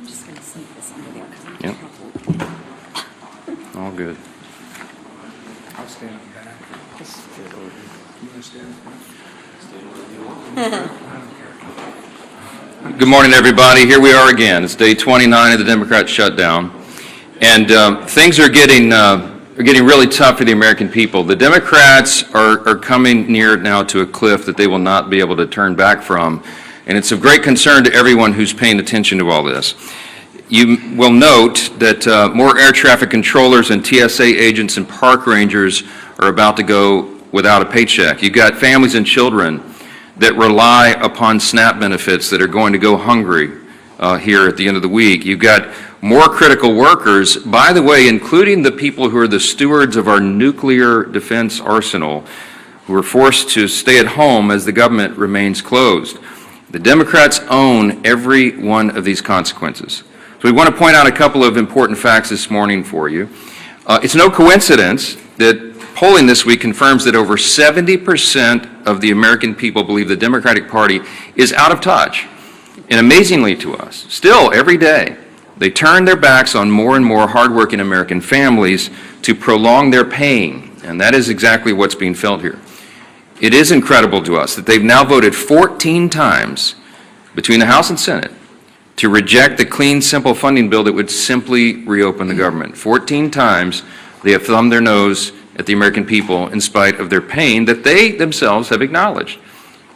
I'm just going to sneak this under there because I'm Yep. All good. I'll stand up back. Just get over here. You want to stand up back? Good morning, everybody. Here we are again. It's day 29 of the Democrat shutdown, and things are getting really tough for the American people. The Democrats are coming near now to a cliff that they will not be able to turn back from, and it's of great concern to everyone who's paying attention to all this. You will note that more air traffic controllers and TSA agents and park rangers are about to go without a paycheck. You've got families and children that rely upon SNAP benefits that are going to go hungry here at the end of the week. You've got more critical workers, by the way, including the people who are the stewards of our nuclear defense arsenal, who are forced to stay at home as the government remains closed. The Democrats own every one of these consequences. So we want to point out a couple of important facts this morning for you. It's no coincidence that polling this week confirms that over 70% of the American people believe the Democratic Party is out of touch. And amazingly to us, still every day, they turn their backs on more and more hardworking American families to prolong their pain. And that is exactly what's being felt here. It is incredible to us that they've now voted 14 times between the House and Senate to reject the clean, simple funding bill that would simply reopen the government. 14 times they have thumbed their nose at the American people in spite of their pain that they themselves have acknowledged.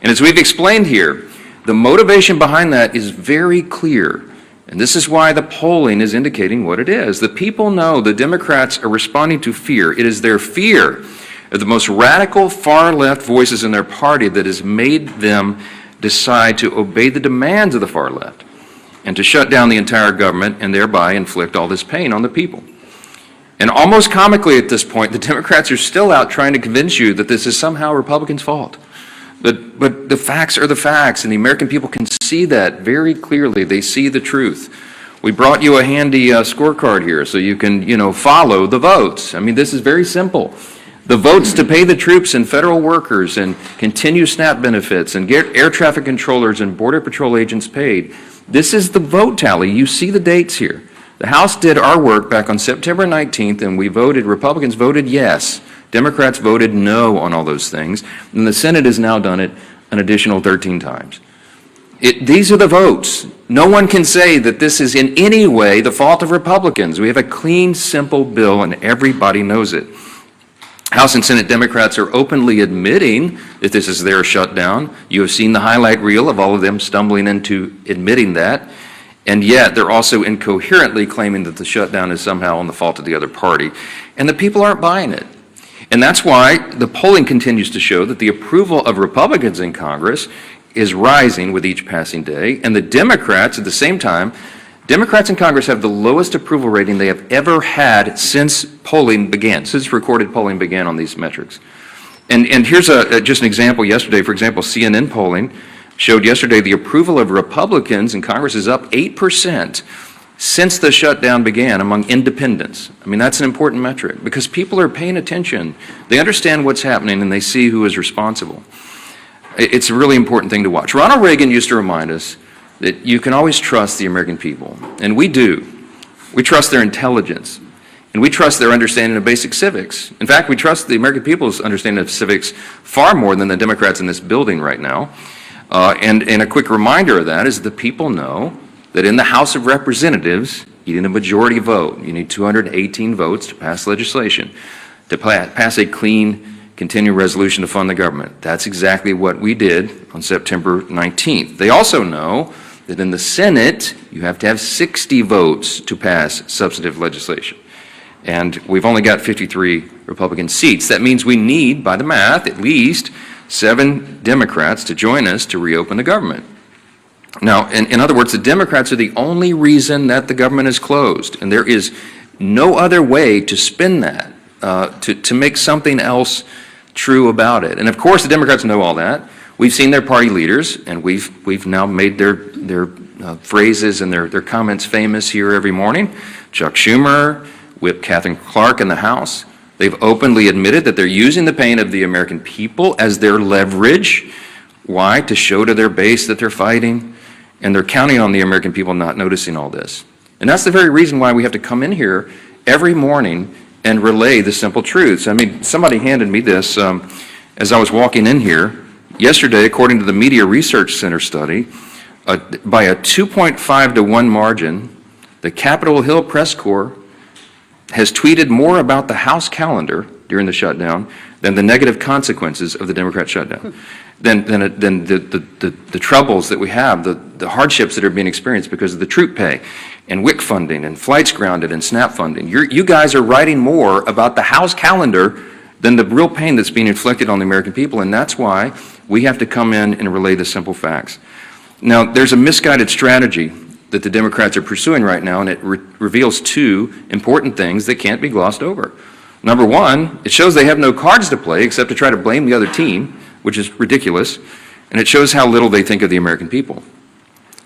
And as we've explained here, the motivation behind that is very clear. And this is why the polling is indicating what it is. The people know the Democrats are responding to fear. It is their fear of the most radical far-left voices in their party that has made them decide to obey the demands of the far left and to shut down the entire government and thereby inflict all this pain on the people. And almost comically at this point, the Democrats are still out trying to convince you that this is somehow Republicans' fault. But the facts are the facts, and the American people can see that very clearly. They see the truth. We brought you a handy scorecard here so you can, follow the votes. I mean, this is very simple. The votes to pay the troops and federal workers and continue SNAP benefits and get air traffic controllers and Border Patrol agents paid. This is the vote tally. You see the dates here. The House did our work back on September 19th, and Republicans voted yes. Democrats voted no on all those things, and the Senate has now done it an additional 13 times. These are the votes. No one can say that this is in any way the fault of Republicans. We have a clean, simple bill, and everybody knows it. House and Senate Democrats are openly admitting that this is their shutdown. You have seen the highlight reel of all of them stumbling into admitting that. And yet they're also incoherently claiming that the shutdown is somehow on the fault of the other party. And the people aren't buying it. And that's why the polling continues to show that the approval of Republicans in Congress is rising with each passing day. And the Democrats, at the same time, Democrats in Congress have the lowest approval rating they have ever had since polling began, since recorded polling began on these metrics. And here's just an example yesterday. For example, CNN polling showed yesterday the approval of Republicans in Congress is up 8% since the shutdown began among independents. I mean, that's an important metric because people are paying attention. They understand what's happening and they see who is responsible. It's a really important thing to watch. Ronald Reagan used to remind us that you can always trust the American people, and we do. We trust their intelligence, and we trust their understanding of basic civics. In fact, we trust the American people's understanding of civics far more than the Democrats in this building right now. And a quick reminder of that is the people know that in the House of Representatives, you need a majority vote. You need 218 votes to pass legislation, to pass a clean, continuing resolution to fund the government. That's exactly what we did on September 19th. They also know that in the Senate, you have to have 60 votes to pass substantive legislation. And we've only got 53 Republican seats. That means we need, by the math, at least 7 Democrats to join us to reopen the government. Now, in other words, the Democrats are the only reason that the government is closed, and there is no other way to spin that, to make something else true about it. And of course, the Democrats know all that. We've seen their party leaders, and we've now made their phrases and their comments famous here every morning. Chuck Schumer, Whip Catherine Clark in the House. They've openly admitted that they're using the pain of the American people as their leverage. Why? To show to their base that they're fighting. And they're counting on the American people not noticing all this. And that's the very reason why we have to come in here every morning and relay the simple truths. I mean, somebody handed me this as I was walking in here. Yesterday, according to the Media Research Center study, by a 2.5 to 1 margin, the Capitol Hill Press Corps has tweeted more about the House calendar during the shutdown than the negative consequences of the Democrat shutdown, than the troubles that we have, the hardships that are being experienced because of the troop pay and WIC funding and flights grounded and SNAP funding. You guys are writing more about the House calendar than the real pain that's being inflicted on the American people, and that's why we have to come in and relay the simple facts. Now, there's a misguided strategy that the Democrats are pursuing right now, and it reveals two important things that can't be glossed over. Number one, it shows they have no cards to play except to try to blame the other team, which is ridiculous, and it shows how little they think of the American people.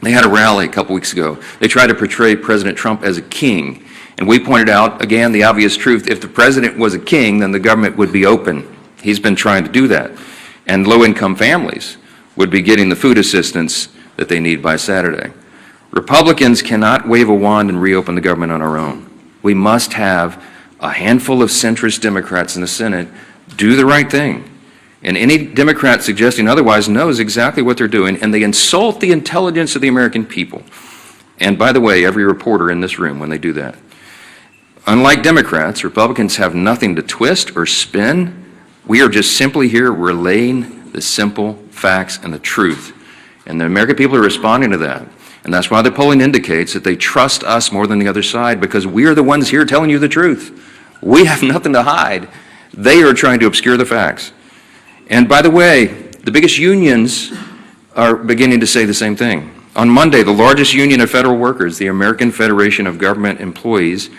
They had a rally a couple weeks ago. They tried to portray President Trump as a king, and we pointed out, again, the obvious truth. If the president was a king, then the government would be open. He's been trying to do that. And low-income families would be getting the food assistance that they need by Saturday. Republicans cannot wave a wand and reopen the government on our own. We must have a handful of centrist Democrats in the Senate do the right thing. And any Democrat suggesting otherwise knows exactly what they're doing, and they insult the intelligence of the American people. And by the way, every reporter in this room when they do that. Unlike Democrats, Republicans have nothing to twist or spin. We are just simply here relaying the simple facts and the truth. And the American people are responding to that. And that's why the polling indicates that they trust us more than the other side, because we are the ones here telling you the truth. We have nothing to hide. They are trying to obscure the facts. And by the way, the biggest unions are beginning to say the same thing. On Monday, the largest union of federal workers, the American Federation of Government Employees,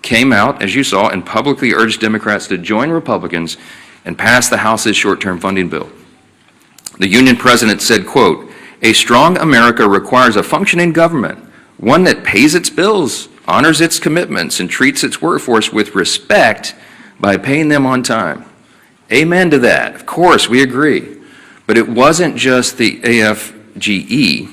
came out, as you saw, and publicly urged Democrats to join Republicans and pass the House's short-term funding bill. The union president said, quote, "A strong America requires a functioning government, one that pays its bills, honors its commitments, and treats its workforce with respect by paying them on time." Amen to that. Of course, we agree. But it wasn't just the AFGE.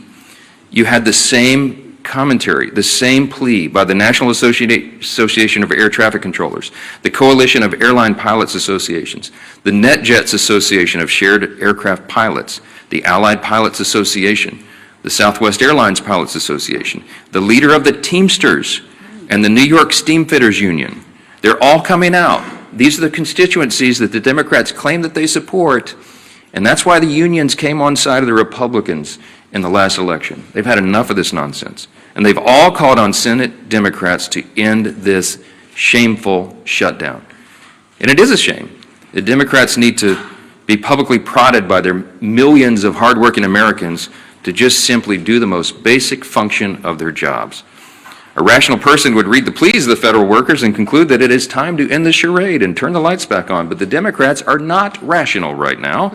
You had the same commentary, the same plea by the National Association of Air Traffic Controllers, the Coalition of Airline Pilots Associations, the NetJets Association of Shared Aircraft Pilots, the Allied Pilots Association, the Southwest Airlines Pilots Association, the leader of the Teamsters, and the New York Steamfitters Union. They're all coming out. These are the constituencies that the Democrats claim that they support, and that's why the unions came on side of the Republicans in the last election. They've had enough of this nonsense, and they've all called on Senate Democrats to end this shameful shutdown. And it is a shame. The Democrats need to be publicly prodded by their millions of hardworking Americans to just simply do the most basic function of their jobs. A rational person would read the pleas of the federal workers and conclude that it is time to end the charade and turn the lights back on. But the Democrats are not rational right now,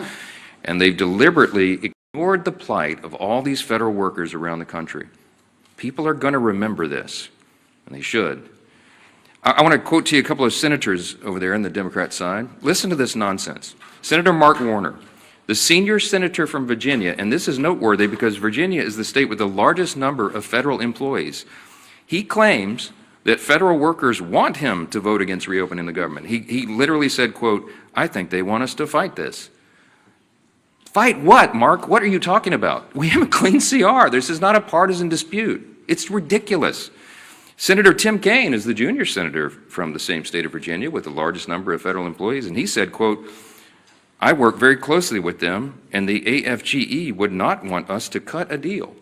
and they've deliberately ignored the plight of all these federal workers around the country. People are going to remember this, and they should. I want to quote to you a couple of senators over there on the Democrat side. Listen to this nonsense. Senator Mark Warner, the senior senator from Virginia, and this is noteworthy because Virginia is the state with the largest number of federal employees. He claims that federal workers want him to vote against reopening the government. He literally said, quote, "I think they want us to fight this." Fight what, Mark? What are you talking about? We have a clean CR. This is not a partisan dispute. It's ridiculous. Senator Tim Kaine is the junior senator from the same state of Virginia with the largest number of federal employees, and he said, quote, "I work very closely with them, and the AFGE would not want us to cut a deal."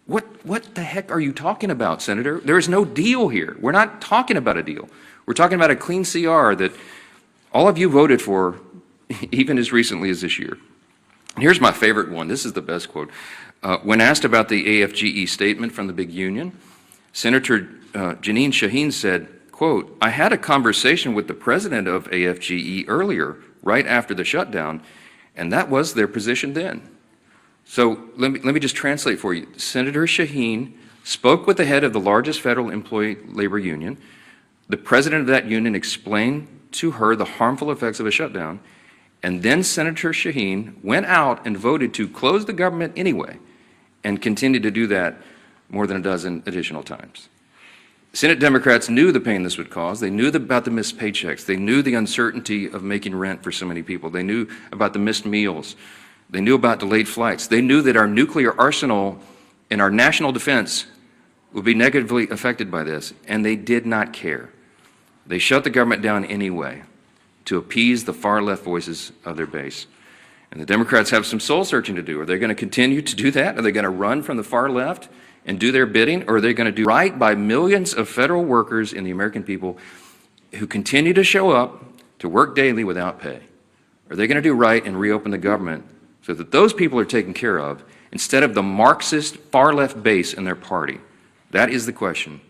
What the heck are you talking about, Senator? There is no deal here. We're not talking about a deal. We're talking about a clean CR that all of you voted for even as recently as this year. And here's my favorite one. This is the best quote. When asked about the AFGE statement from the big union, Senator Jeanine Shaheen said, quote, "I had a conversation with the president of AFGE earlier, right after the shutdown, and that was their position then." So let me just translate for you. Senator Shaheen spoke with the head of the largest federal employee labor union. The president of that union explained to her the harmful effects of a shutdown, and then Senator Shaheen went out and voted to close the government anyway. and continue to do that more than a dozen additional times. Senate Democrats knew the pain this would cause. They knew about the missed paychecks. They knew the uncertainty of making rent for so many people. They knew about the missed meals. They knew about delayed flights. They knew that our nuclear arsenal and our national defense would be negatively affected by this, and they did not care. They shut the government down anyway to appease the far-left voices of their base. And the Democrats have some soul searching to do. Are they going to continue to do that? Are they going to run from the far left and do their bidding? Or are they going to do right by millions of federal workers and the American people who continue to show up to work daily without pay? Are they going to do right and reopen the government so that those people are taken care of instead of the Marxist far left base in their party? That is the question.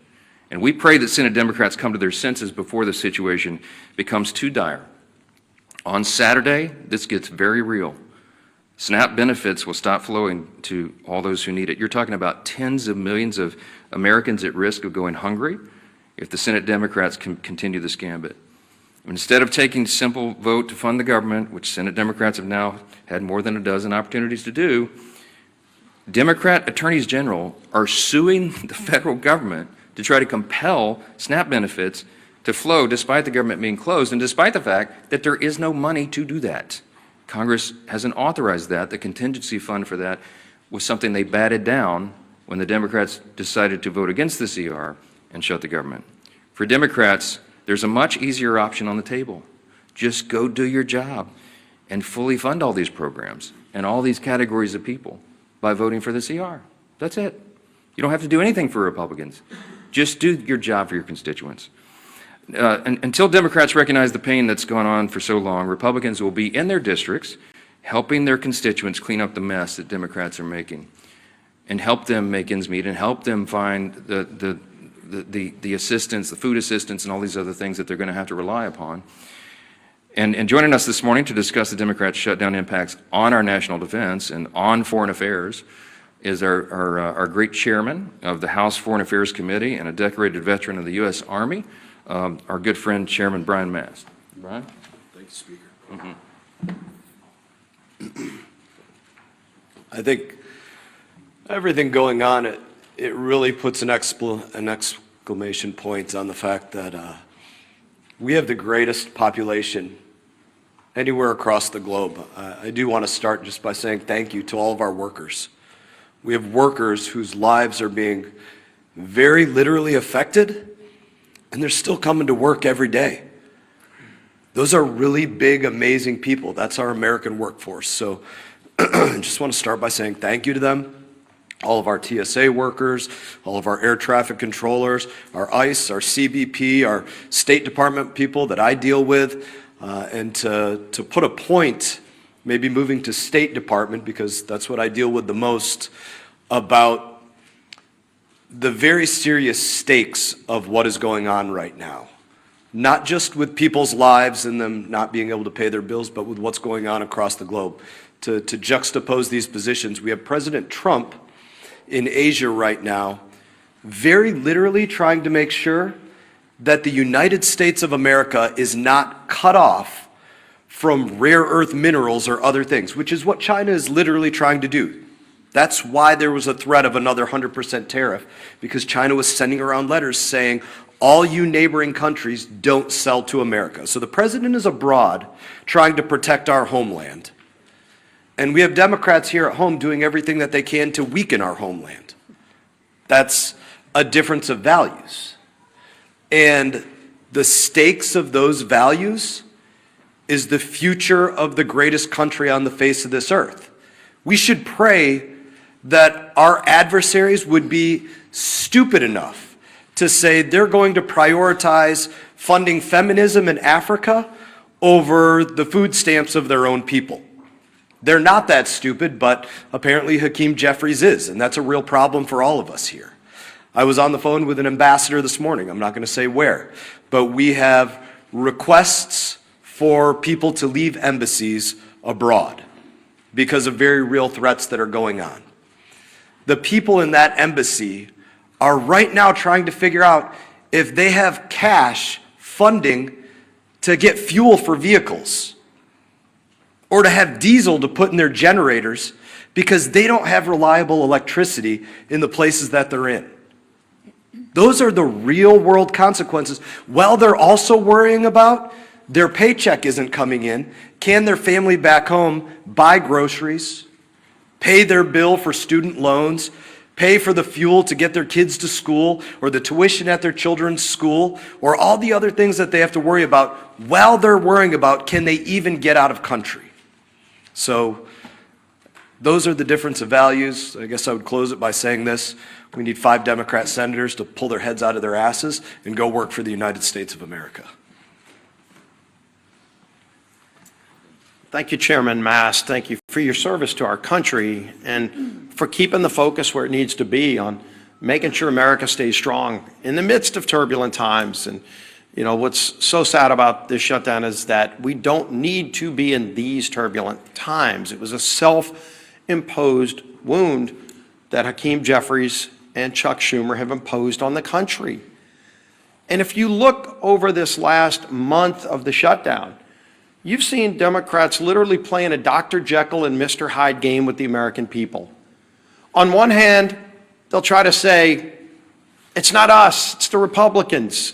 And we pray that Senate Democrats come to their senses before the situation becomes too dire. On Saturday, this gets very real. SNAP benefits will stop flowing to all those who need it. You're talking about tens of millions of Americans at risk of going hungry if the Senate Democrats can continue this gambit. Instead of taking a simple vote to fund the government, which Senate Democrats have now had more than a dozen opportunities to do, Democrat attorneys general are suing the federal government to try to compel SNAP benefits to flow despite the government being closed and despite the fact that there is no money to do that. Congress hasn't authorized that. The contingency fund for that was something they batted down when the Democrats decided to vote against the CR and shut the government. For Democrats, there's a much easier option on the table. Just go do your job and fully fund all these programs and all these categories of people by voting for the CR. That's it. You don't have to do anything for Republicans. Just do your job for your constituents. Until Democrats recognize the pain that's gone on for so long, Republicans will be in their districts helping their constituents clean up the mess that Democrats are making and help them make ends meet and help them find the assistance, the food assistance and all these other things that they're going to have to rely upon. And joining us this morning to discuss the Democrats' shutdown impacts on our national defense and on foreign affairs is our great chairman of the House Foreign Affairs Committee and a decorated veteran of the U.S. Army, our good friend, Chairman Brian Mast. Brian? Thank you, Speaker. I think everything going on, it really puts an exclamation point on the fact that we have the greatest population anywhere across the globe. I do want to start just by saying thank you to all of our workers. We have workers whose lives are being very literally affected, and they're still coming to work every day. Those are really big, amazing people. That's our American workforce. So I just want to start by saying thank you to them, all of our TSA workers, all of our air traffic controllers, our ICE, our CBP, our State Department people that I deal with, and to put a point, maybe moving to State Department, because that's what I deal with the most, about the very serious stakes of what is going on right now. Not just with people's lives and them not being able to pay their bills, but with what's going on across the globe. To juxtapose these positions, we have President Trump in Asia right now, very literally trying to make sure that the United States of America is not cut off from rare earth minerals or other things, which is what China is literally trying to do. That's why there was a threat of another 100% tariff, because China was sending around letters saying, all you neighboring countries don't sell to America. So the president is abroad trying to protect our homeland. And we have Democrats here at home doing everything that they can to weaken our homeland. That's a difference of values. And the stakes of those values is the future of the greatest country on the face of this earth. We should pray that our adversaries would be stupid enough to say they're going to prioritize funding feminism in Africa over the food stamps of their own people. They're not that stupid, but apparently Hakeem Jeffries is, and that's a real problem for all of us here. I was on the phone with an ambassador this morning. I'm not going to say where, but we have requests for people to leave embassies abroad because of very real threats that are going on. The people in that embassy are right now trying to figure out if they have cash funding to get fuel for vehicles or to have diesel to put in their generators, because they don't have reliable electricity in the places that they're in. Those are the real world consequences. While they're also worrying about their paycheck isn't coming in, can their family back home buy groceries, pay their bill for student loans, pay for the fuel to get their kids to school, or the tuition at their children's school, or all the other things that they have to worry about while they're worrying about can they even get out of country. So those are the difference of values. I guess I would close it by saying this. We need 5 Democrat senators to pull their heads out of their asses and go work for the United States of America. Thank you, Chairman Mast. Thank you for your service to our country and for keeping the focus where it needs to be on making sure America stays strong in the midst of turbulent times. And, you know, what's so sad about this shutdown is that we don't need to be in these turbulent times. It was a self-imposed wound that Hakeem Jeffries and Chuck Schumer have imposed on the country. And if you look over this last month of the shutdown, you've seen Democrats literally playing a Dr. Jekyll and Mr. Hyde game with the American people. On one hand, they'll try to say, it's not us, it's the Republicans.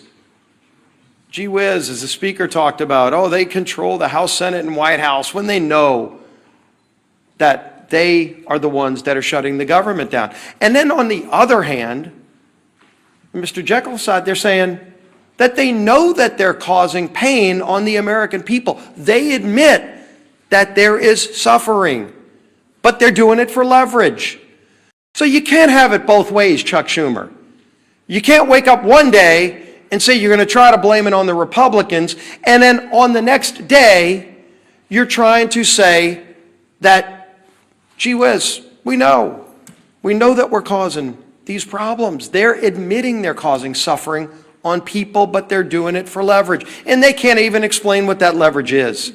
Gee whiz, as the speaker talked about, oh, they control the House, Senate, and White House when they know that they are the ones that are shutting the government down. And then on the other hand, Mr. Jekyll's side, they're saying that they know that they're causing pain on the American people. They admit that there is suffering, but they're doing it for leverage. So you can't have it both ways, Chuck Schumer. You can't wake up one day and say you're going to try to blame it on the Republicans, and then on the next day, you're trying to say that, gee whiz, we know that we're causing these problems. They're admitting they're causing suffering on people, but they're doing it for leverage. And they can't even explain what that leverage is,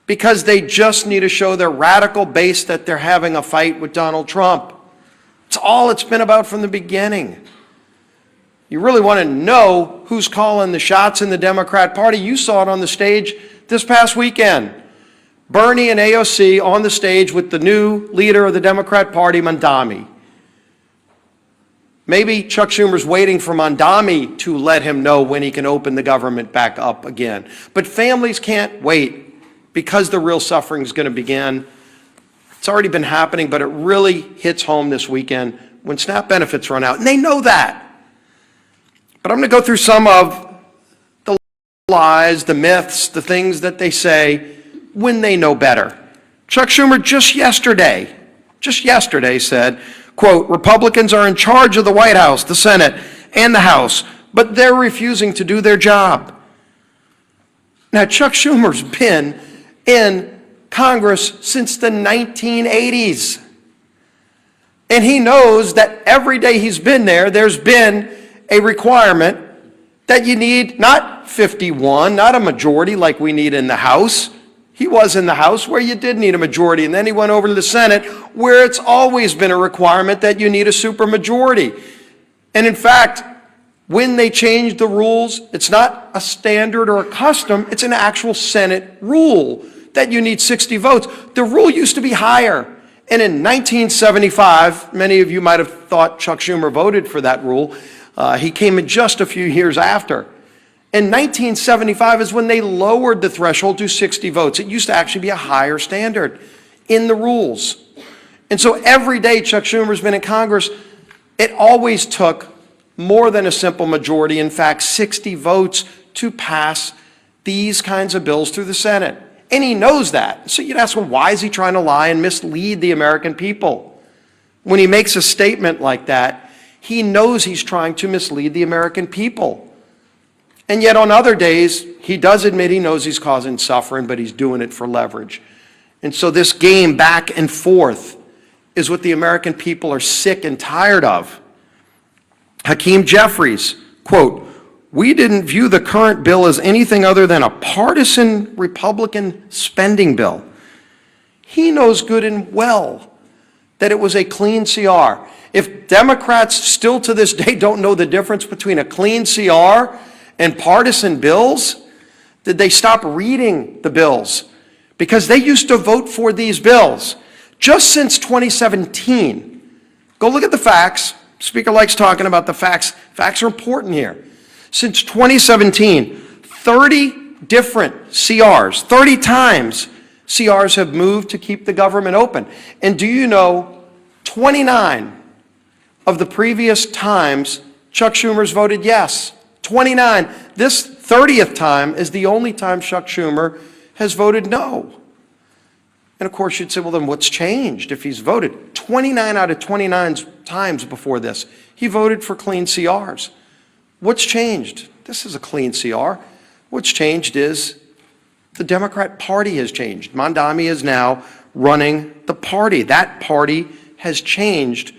because they just need to show their radical base that they're having a fight with Donald Trump. It's all it's been about from the beginning. You really want to know who's calling the shots in the Democrat Party? You saw it on the stage this past weekend. Bernie and AOC on the stage with the new leader of the Democrat Party, Mandami. Maybe Chuck Schumer's waiting for Mandami to let him know when he can open the government back up again. But families can't wait, because the real suffering is going to begin. It's already been happening, but it really hits home this weekend when SNAP benefits run out, and they know that. But I'm going to go through some of the lies, the myths, the things that they say when they know better. Chuck Schumer just yesterday said, quote, Republicans are in charge of the White House, the Senate, and the House, but they're refusing to do their job. Now, Chuck Schumer's been in Congress since the 1980s. And he knows that every day he's been there, there's been a requirement that you need not 51, not a majority like we need in the House. He was in the House where you did need a majority, and then he went over to the Senate where it's always been a requirement that you need a supermajority. And in fact, when they changed the rules, it's not a standard or a custom, it's an actual Senate rule that you need 60 votes. The rule used to be higher. And in 1975, many of you might have thought Chuck Schumer voted for that rule. He came in just a few years after. In 1975 is when they lowered the threshold to 60 votes. It used to actually be a higher standard in the rules. And so every day Chuck Schumer's been in Congress, it always took more than a simple majority, in fact, 60 votes to pass these kinds of bills through the Senate. And he knows that. So you'd ask, well, why is he trying to lie and mislead the American people? When he makes a statement like that, he knows he's trying to mislead the American people. And yet on other days, he does admit he knows he's causing suffering, but he's doing it for leverage. And so this game back and forth is what the American people are sick and tired of. Hakeem Jeffries, quote, we didn't view the current bill as anything other than a partisan Republican spending bill. He knows good and well that it was a clean CR. If Democrats still to this day don't know the difference between a clean CR and partisan bills, did they stop reading the bills? Because they used to vote for these bills Just since 2017, go look at the facts. Speaker likes talking about the facts. Facts are important here. Since 2017, 30 different CRs, 30 times CRs have moved to keep the government open. And do you know, 29 of the previous times Chuck Schumer's voted yes. 29. This 30th time is the only time Chuck Schumer has voted no. And of course you'd say, well then what's changed if he's voted? 29 out of 29 times before this, he voted for clean CRs. What's changed? This is a clean CR. What's changed is the Democrat Party has changed. Mondami is now running the party. That party has changed.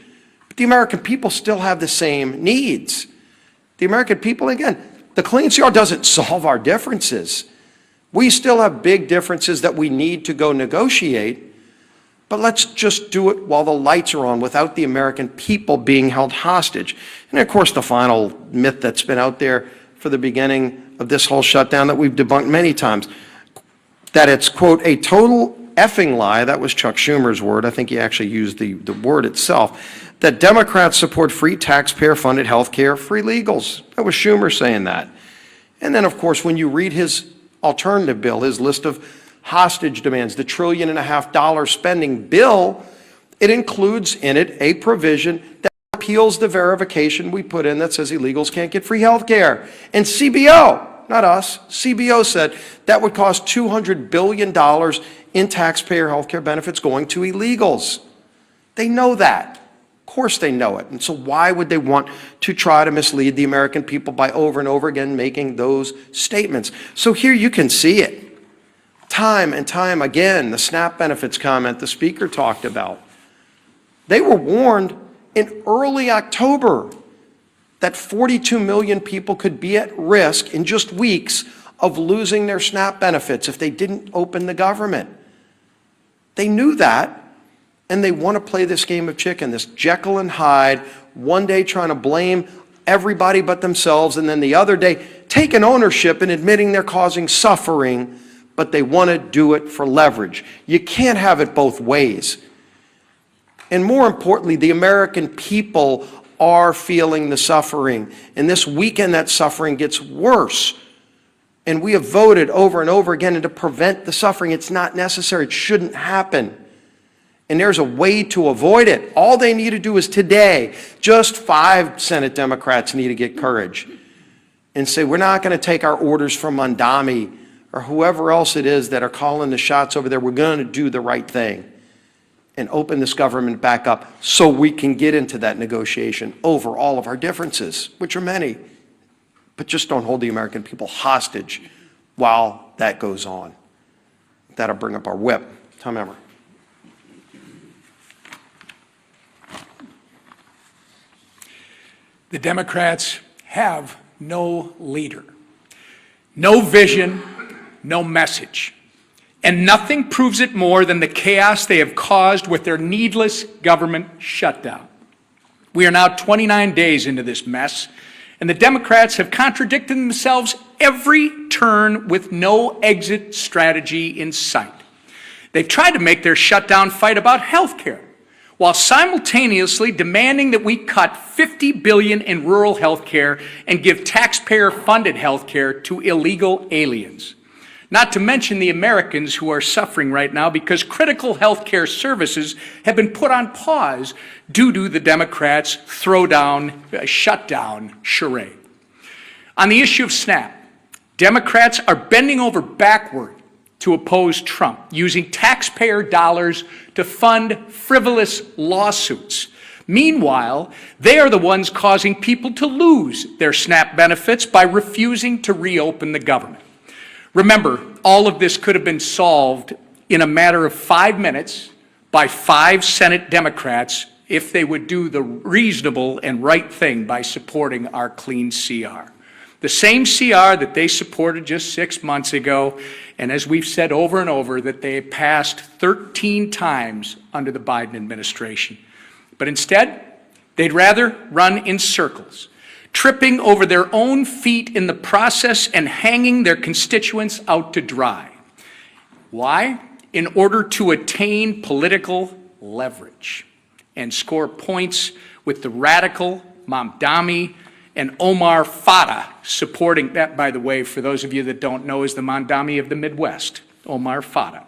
But the American people still have the same needs. The American people, again, the clean CR doesn't solve our differences. We still have big differences that we need to go negotiate, but let's just do it while the lights are on without the American people being held hostage. And of course, the final myth that's been out there for the beginning of this whole shutdown that we've debunked many times, that it's, quote, a total effing lie, that was Chuck Schumer's word, I think he actually used the word itself, that Democrats support free taxpayer-funded health care, free legals. That was Schumer saying that. And then, of course, when you read his alternative bill, his list of hostage demands, the $1.5 trillion spending bill, it includes in it a provision that repeals the verification we put in that says illegals can't get free health care. And CBO, not us, CBO said that would cost $200 billion in taxpayer health care benefits going to illegals. They know that. Of course they know it. And so why would they want to try to mislead the American people by over and over again making those statements? So here you can see it. Time and time again, the SNAP benefits comment the speaker talked about. They were warned in early October that 42 million people could be at risk in just weeks of losing their SNAP benefits if they didn't open the government. They knew that. And they want to play this game of chicken, this Jekyll and Hyde, one day trying to blame everybody but themselves, and then the other day taking ownership and admitting they're causing suffering, but they want to do it for leverage. You can't have it both ways. And more importantly, the American people are feeling the suffering. And this weekend, that suffering gets worse. And we have voted over and over again to prevent the suffering. It's not necessary. It shouldn't happen. And there's a way to avoid it. All they need to do is today, just 5 Senate Democrats need to get courage and say, we're not going to take our orders from Mondami or whoever else it is that are calling the shots over there. We're going to do the right thing and open this government back up so we can get into that negotiation over all of our differences, which are many. But just don't hold the American people hostage while that goes on. That'll bring up our whip. Tom Emmer. The Democrats have no leader, no vision, no message. And nothing proves it more than the chaos they have caused with their needless government shutdown. We are now 29 days into this mess, and the Democrats have contradicted themselves every turn with no exit strategy in sight. They've tried to make their shutdown fight about health care, while simultaneously demanding that we cut $50 billion in rural health care and give taxpayer-funded health care to illegal aliens. Not to mention the Americans who are suffering right now because critical health care services have been put on pause due to the Democrats' shutdown charade. On the issue of SNAP, Democrats are bending over backward to oppose Trump, using taxpayer dollars to fund frivolous lawsuits. Meanwhile, they are the ones causing people to lose their SNAP benefits by refusing to reopen the government. Remember, all of this could have been solved in a matter of 5 minutes by 5 Senate Democrats if they would do the reasonable and right thing by supporting our clean CR. The same CR that they supported just 6 months ago, and as we've said over and over, that they passed 13 times under the Biden administration. But instead, they'd rather run in circles, tripping over their own feet in the process and hanging their constituents out to dry. Why? In order to attain political leverage and score points with the radical Mamdani and Omar Fata supporting that, by the way, for those of you that don't know, is the Mamdani of the Midwest, Omar Fata,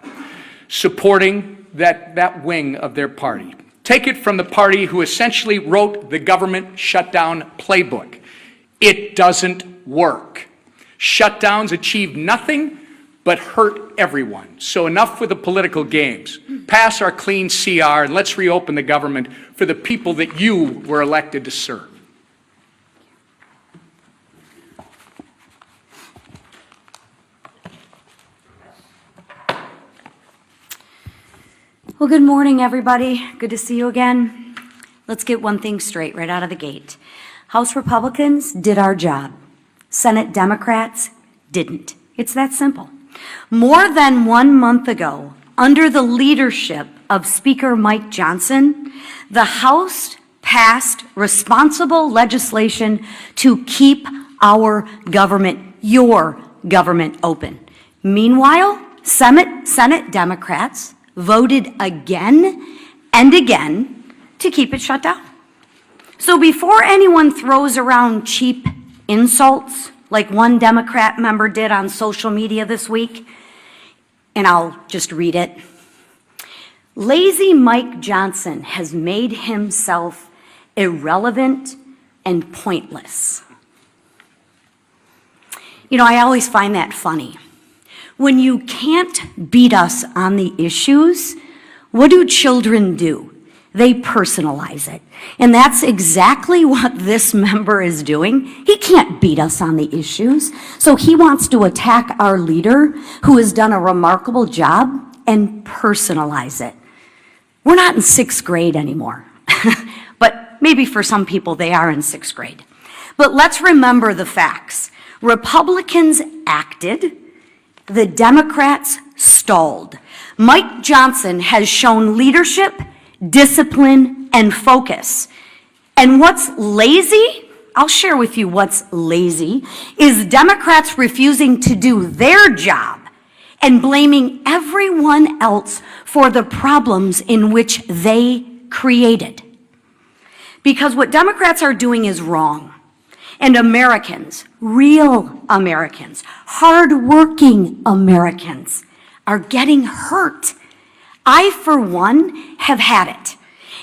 supporting that wing of their party. Take it from the party who essentially wrote the government shutdown playbook. It doesn't work. Shutdowns achieve nothing but hurt everyone. So enough with the political games. Pass our clean CR and let's reopen the government for the people that you were elected to serve. Well, good morning, everybody. Good to see you again. Let's get one thing straight right out of the gate. House Republicans did our job. Senate Democrats didn't. It's that simple. More than 1 month ago, under the leadership of Speaker Mike Johnson, the House passed responsible legislation to keep our government, your government, open. Meanwhile, Senate Democrats voted again and again to keep it shut down. So before anyone throws around cheap insults like one Democrat member did on social media this week, and I'll just read it. Lazy Mike Johnson has made himself irrelevant and pointless. You know, I always find that funny. When you can't beat us on the issues, what do children do? They personalize it. And that's exactly what this member is doing. He can't beat us on the issues. So he wants to attack our leader, who has done a remarkable job, and personalize it. We're not in 6th grade anymore. But maybe for some people they are in 6th grade. But let's remember the facts. Republicans acted. The Democrats stalled. Mike Johnson has shown leadership, discipline, and focus. And what's lazy, I'll share with you what's lazy, is Democrats refusing to do their job and blaming everyone else for the problems in which they created. Because what Democrats are doing is wrong. And Americans, real Americans, hardworking Americans, are getting hurt. I, for one, have had it.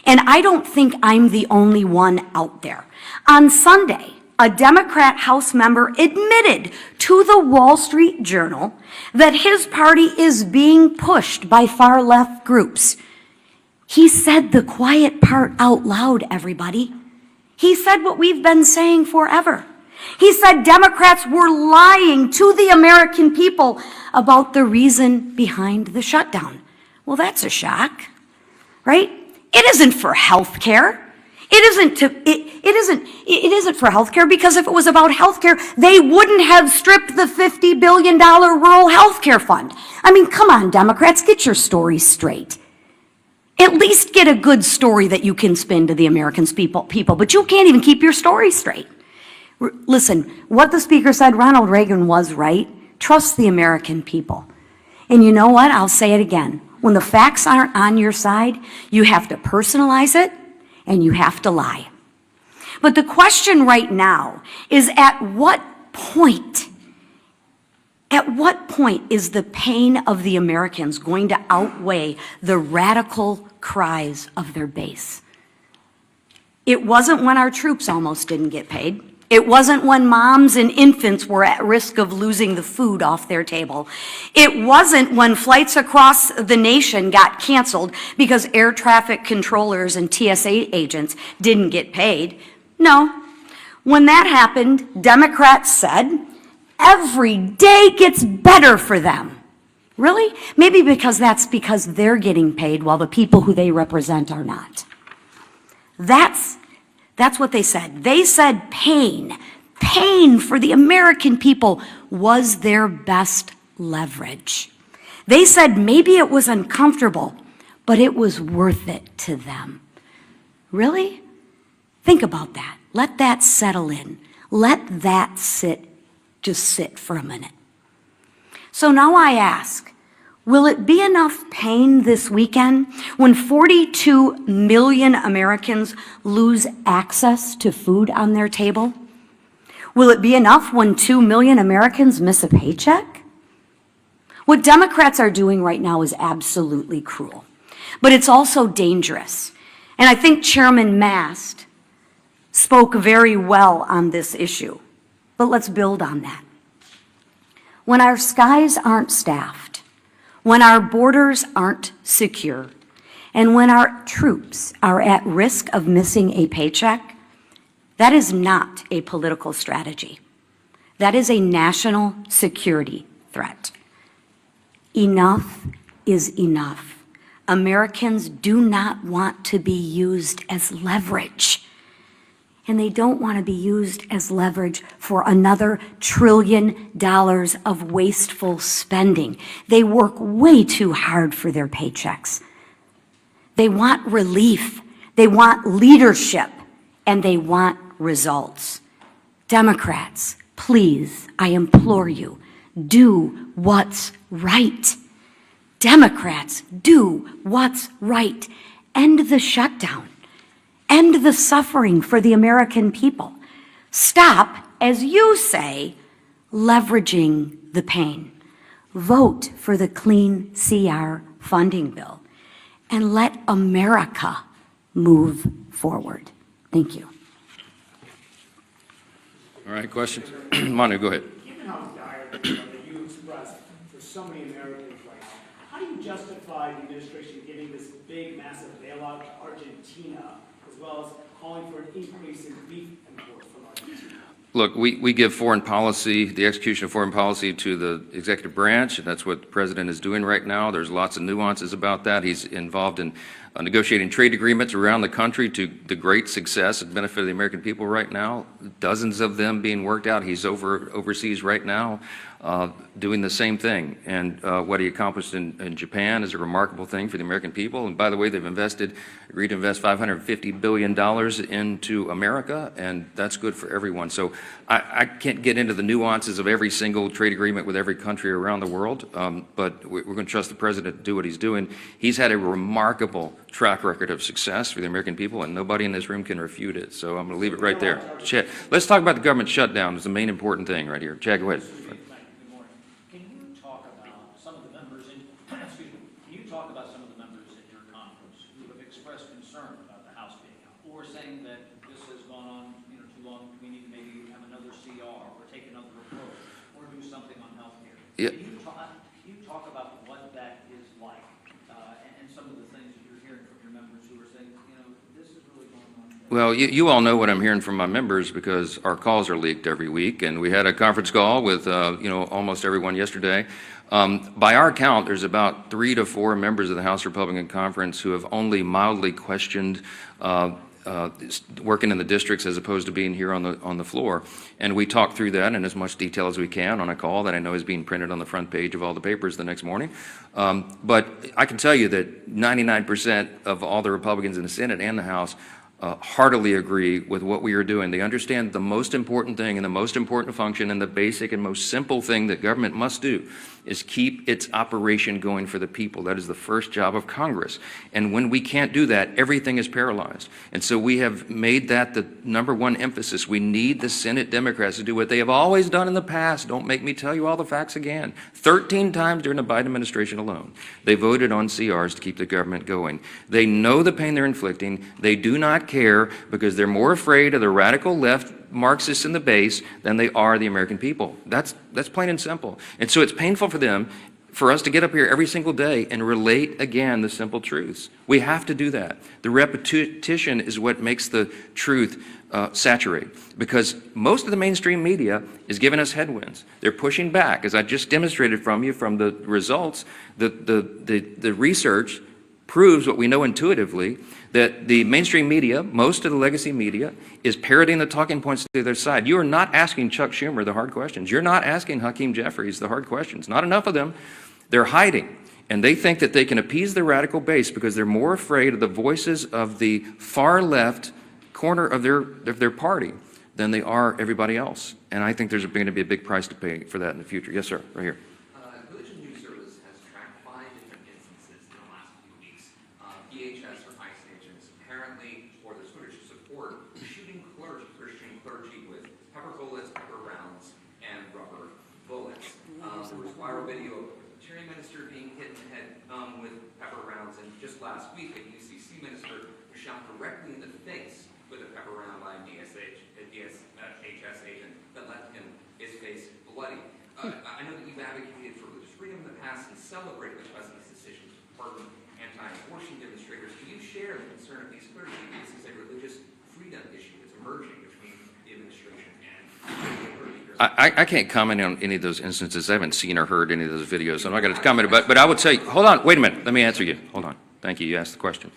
And I don't think I'm the only one out there. On Sunday, a Democrat House member admitted to the Wall Street Journal that his party is being pushed by far-left groups. He said the quiet part out loud, everybody. He said what we've been saying forever. He said Democrats were lying to the American people about the reason behind the shutdown. Well, that's a shock, right? It isn't for health care. It isn't for health care, because if it was about health care, they wouldn't have stripped the $50 billion rural health care fund. I mean, come on, Democrats, get your story straight. At least get a good story that you can spin to the American people, but you can't even keep your story straight. Listen, what the speaker said, Ronald Reagan was right. Trust the American people. And you know what? I'll say it again. When the facts aren't on your side, you have to personalize it and you have to lie. But the question right now is, at what point is the pain of the Americans going to outweigh the radical cries of their base? It wasn't when our troops almost didn't get paid. It wasn't when moms and infants were at risk of losing the food off their table. It wasn't when flights across the nation got canceled because air traffic controllers and TSA agents didn't get paid. No. When that happened, Democrats said, every day gets better for them. Really? Maybe because they're getting paid while the people who they represent are not. That's what they said. They said pain for the American people was their best leverage. They said maybe it was uncomfortable, but it was worth it to them. Really? Think about that. Let that settle in. Let that just sit for a minute. So now I ask, Will it be enough pain this weekend when 42 million Americans lose access to food on their table? Will it be enough when 2 million Americans miss a paycheck? What Democrats are doing right now is absolutely cruel, but it's also dangerous. And I think Chairman Mast spoke very well on this issue, but let's build on that. When our skies aren't staffed, when our borders aren't secure, and when our troops are at risk of missing a paycheck, that is not a political strategy. That is a national security threat. Enough is enough. Americans do not want to be used as leverage. And they don't want to be used as leverage for another $1 trillion of wasteful spending. They work way too hard for their paychecks. They want relief, they want leadership, and they want results. Democrats, please, I implore you, do what's right. Democrats, do what's right. End the shutdown. End the suffering for the American people. Stop, as you say, leveraging the pain. Vote for the Clean CR funding bill and let America move forward. Thank you. All right, questions? Manu, go ahead. Given how dire that you expressed for so many Americans right now, how do you justify the administration giving this big, massive bailout to Argentina, as well as calling for an increase in beef imports from Argentina? Look, we give foreign policy, the execution of foreign policy to the executive branch, and that's what the president is doing right now. There's lots of nuances about that. He's involved in negotiating trade agreements around the country to the great success and benefit of the American people right now. Dozens of them being worked out. He's overseas right now doing the same thing. And what he accomplished in Japan is a remarkable thing for the American people. And by the way, they've agreed to invest $550 billion into America, and that's good for everyone. So I can't get into the nuances of every single trade agreement with every country around the world, but we're going to trust the president to do what he's doing. He's had a remarkable track record of success for the American people, and nobody in this room can refute it. So I'm going to leave it right there. Chad, let's talk about the government shutdown. It's the main important thing right here. Chad, go ahead. Can you talk about some of the members in, excuse me, can you talk about some of the members in your conference who have expressed concern about the House being out, or saying that this has gone on, too long, we need to maybe have another CR or take another approach or do something on health care? Yeah. Can you talk about what that is like and some of the things that you're hearing from your members who are saying, this is really going on? Well, you all know what I'm hearing from my members because our calls are leaked every week, and we had a conference call with almost everyone yesterday. By our count, there's about 3 to 4 members of the House Republican Conference who have only mildly questioned working in the districts as opposed to being here on the floor. And we talked through that in as much detail as we can on a call that I know is being printed on the front page of all the papers the next morning. But I can tell you that 99% of all the Republicans in the Senate and the House heartily agree with what we are doing. They understand the most important thing and the most important function and the basic and most simple thing that government must do is keep its operation going for the people. That is the first job of Congress. And when we can't do that, everything is paralyzed. And so we have made that the #1 emphasis. We need the Senate Democrats to do what they have always done in the past. Don't make me tell you all the facts again. 13 times during the Biden administration alone, they voted on CRs to keep the government going. They know the pain they're inflicting. They do not care because they're more afraid of the radical left Marxists in the base than they are the American people. That's plain and simple. And so it's painful for them, for us to get up here every single day and relate again the simple truths. We have to do that. The repetition is what makes the truth saturate, because most of the mainstream media is giving us headwinds. They're pushing back, as I just demonstrated from you from the results. The research proves what we know intuitively, that the mainstream media, most of the legacy media, is parroting the talking points to their side. You are not asking Chuck Schumer the hard questions. You're not asking Hakeem Jeffries the hard questions. Not enough of them. They're hiding. And they think that they can appease the radical base because they're more afraid of the voices of the far left corner of their party than they are everybody else. And I think there's going to be a big price to pay for that in the future. Yes, sir. Right here. Religion News Service has tracked 5 or there's footage to support shooting Christian clergy with pepper bullets, pepper rounds, and rubber bullets. There was viral video of a Presbyterian minister being hit in the head with pepper rounds, and just last week, a UCC minister was shot directly in the face with a pepper round by a DHS agent that left his face bloody. I know that you've advocated for religious freedom in the past and celebrated the president's decision to pardon anti-abortion demonstrators. Do you share the concern of these clergy? This is a religious freedom issue that's emerging between the administration and the clergy. I can't comment on any of those instances. I haven't seen or heard any of those videos, so I'm not going to comment. But I would say, hold on, wait a minute. Let me answer you. Hold on. Thank you. You asked the question.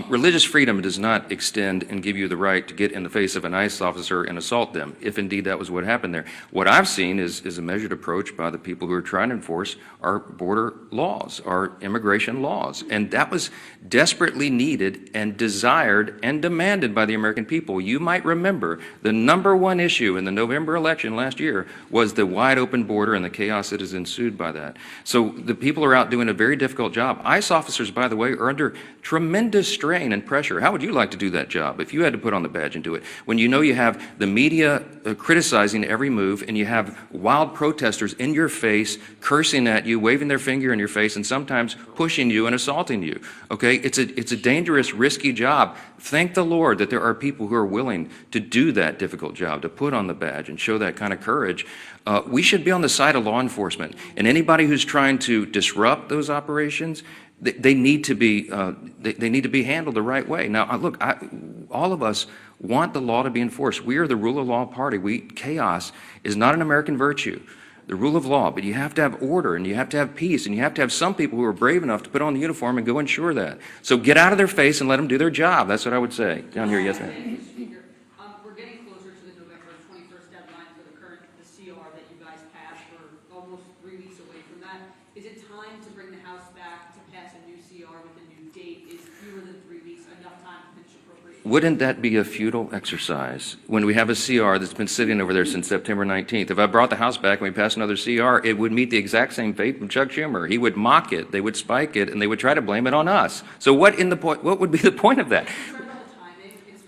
Religious freedom does not extend and give you the right to get in the face of an ICE officer and assault them, if indeed that was what happened there. What I've seen is a measured approach by the people who are trying to enforce our border laws, our immigration laws. And that was desperately needed and desired and demanded by the American people. You might remember the #1 issue in the November election last year was the wide open border and the chaos that has ensued by that. So the people are out doing a very difficult job. ICE officers, by the way, are under tremendous strain and pressure. How would you like to do that job if you had to put on the badge and do it? When you know you have the media criticizing every move, and you have wild protesters in your face, cursing at you, waving their finger in your face, and sometimes pushing you and assaulting you. Okay, it's a dangerous, risky job. Thank the Lord that there are people who are willing to do that difficult job, to put on the badge and show that kind of courage. We should be on the side of law enforcement, and anybody who's trying to disrupt those operations, they need to be handled the right way. Now, look, all of us want the law to be enforced. We are the rule of law party. Chaos is not an American virtue, the rule of law, but you have to have order, and you have to have peace, and you have to have some people who are brave enough to put on the uniform and go ensure that. So get out of their face and let them do their job. That's what I would say. Down here, yes, ma'am. We're getting closer to the November 21st deadline for the CR that you guys passed. We're almost 3 weeks away from that. Is it time to bring the House back to pass a new CR with a new date? Is fewer than 3 weeks enough time to finish appropriations? Wouldn't that be a futile exercise when we have a CR that's been sitting over there since September 19th? If I brought the House back and we passed another CR, it would meet the exact same fate from Chuck Schumer. He would mock it, they would spike it, and they would try to blame it on us. So what would be the point of that?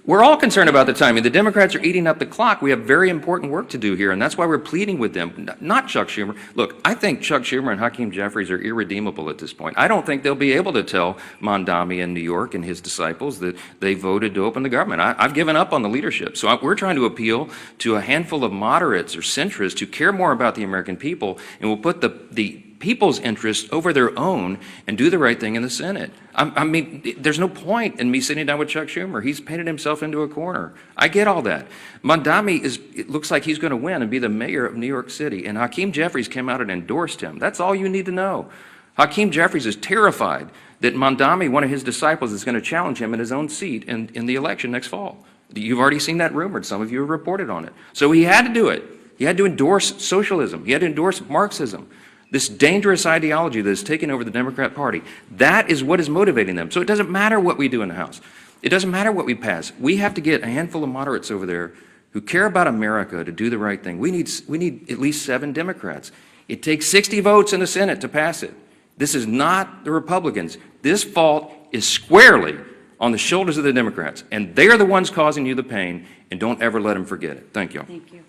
We're all concerned about the timing. The Democrats are eating up the clock. We have very important work to do here, and that's why we're pleading with them, not Chuck Schumer. Look, I think Chuck Schumer and Hakeem Jeffries are irredeemable at this point. I don't think they'll be able to tell Mondami in New York and his disciples that they voted to open the government. I've given up on the leadership. So we're trying to appeal to a handful of moderates or centrists who care more about the American people and will put the people's interests over their own and do the right thing in the Senate. I mean, there's no point in me sitting down with Chuck Schumer. He's painted himself into a corner. I get all that. Mondami it looks like he's going to win and be the mayor of New York City, and Hakeem Jeffries came out and endorsed him. That's all you need to know. Hakeem Jeffries is terrified that Mondami, one of his disciples, is going to challenge him in his own seat in the election next fall. You've already seen that rumored. Some of you have reported on it. So he had to do it. He had to endorse socialism. He had to endorse Marxism. This dangerous ideology that has taken over the Democrat Party, that is what is motivating them. So it doesn't matter what we do in the House. It doesn't matter what we pass. We have to get a handful of moderates over there who care about America to do the right thing. We need at least 7 Democrats. It takes 60 votes in the Senate to pass it. This is not the Republicans. This fault is squarely on the shoulders of the Democrats, and they are the ones causing you the pain, and don't ever let them forget it. Thank you. Thank you.